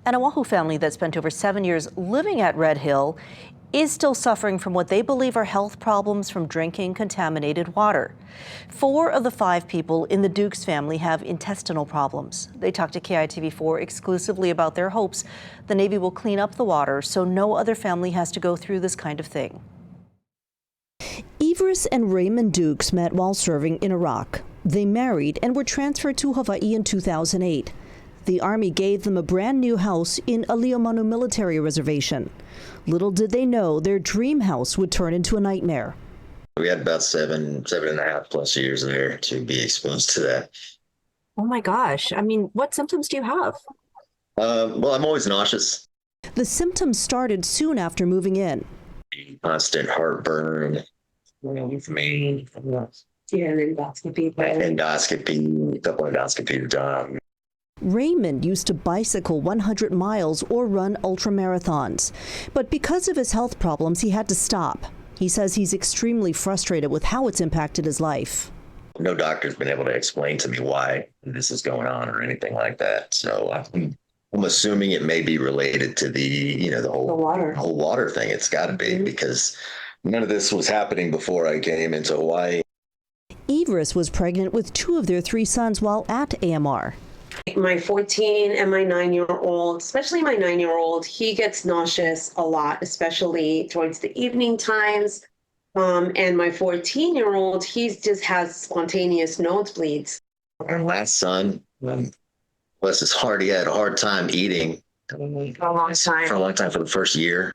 An Oahu family that spent over 7 years living at Red Hill is still suffering from what they believe are health problems from drinking contaminated water. 4 of the 5 people in the Dukes family have intestinal problems. They talked to KITV4 exclusively about their hopes the Navy will clean up the water so no other family has to go through this kind of thing. Everest and Raymond Dukes met while serving in Iraq. They married and were transferred to Hawaii in 2008. The Army gave them a brand new house in Aliomanu military reservation. Little did they know their dream house would turn into a nightmare. We had about seven and a half plus years there to be exposed to that. Oh my gosh. I mean, what symptoms do you have? Well, I'm always nauseous. The symptoms started soon after moving in. Constant heartburn. For me. Yeah, an endoscopy. Endoscopy, double endoscopy done. Raymond used to bicycle 100 miles or run ultramarathons. But because of his health problems, he had to stop. He says he's extremely frustrated with how it's impacted his life. No doctor's been able to explain to me why this is going on or anything like that. So I'm assuming it may be related to the whole water thing. It's got to be, because none of this was happening before I came into Hawaii. Everest was pregnant with 2 of their 3 sons while at AMR. My 14 and my 9-year-old, especially my 9-year-old, he gets nauseous a lot, especially towards the evening times. And my 14-year-old, he just has spontaneous nosebleeds. Our last son, bless his heart, he had a hard time eating For a long time. For the first year.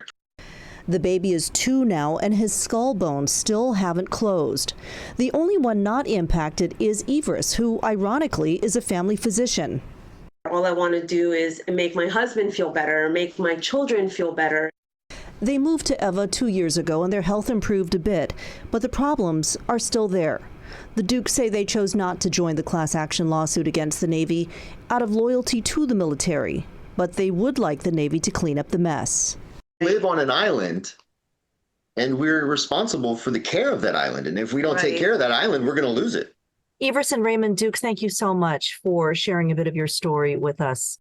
The baby is 2 now, and his skull bones still haven't closed. The only one not impacted is Everest, who ironically is a family physician. All I want to do is make my husband feel better, make my children feel better. They moved to Eva 2 years ago, and their health improved a bit, but the problems are still there. The Dukes say they chose not to join the class action lawsuit against the Navy out of loyalty to the military, but they would like the Navy to clean up the mess. We live on an island, and we're responsible for the care of that island. And if we don't take care of that island, we're going to lose it. Everest and Raymond Dukes, thank you so much for sharing a bit of your story with us.